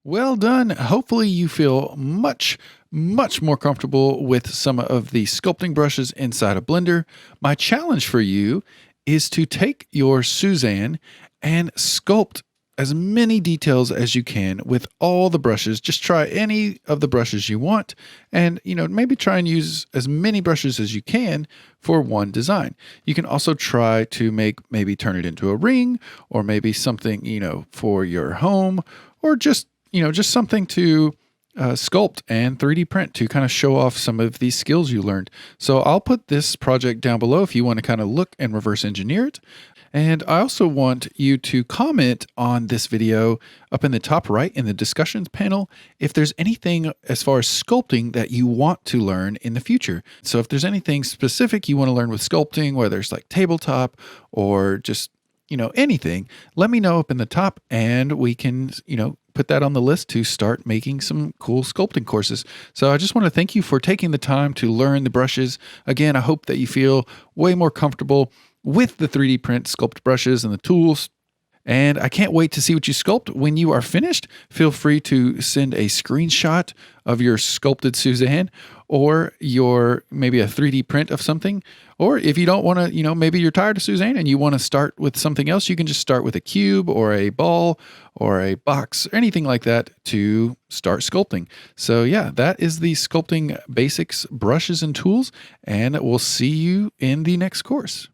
Well done. Hopefully, you feel much more comfortable with some of the sculpting brushes inside a blender. My challenge for you is to take your Suzanne and sculpt as many details as you can with all the brushes. Just try any of the brushes you want and, maybe try and use as many brushes as you can for one design. You can also try to maybe turn it into a ring or maybe something, for your home or just something to sculpt and 3D print to kind of show off some of these skills you learned. So I'll put this project down below if you want to kind of look and reverse engineer it. And I also want you to comment on this video up in the top right in the discussions panel if there's anything as far as sculpting that you want to learn in the future. So if there's anything specific you want to learn with sculpting, whether it's like tabletop or just anything, let me know up in the top and we can, put that on the list to start making some cool sculpting courses. So I just want to thank you for taking the time to learn the brushes. Again, I hope that you feel way more comfortable with the 3D print sculpt brushes and the tools. And I can't wait to see what you sculpt. When you are finished, feel free to send a screenshot of your sculpted Suzanne or maybe a 3D print of something. Or if you don't want to, maybe you're tired of Suzanne and you want to start with something else, you can just start with a cube or a ball or a box or anything like that to start sculpting. So yeah, that is the sculpting basics, brushes and tools, and we'll see you in the next course.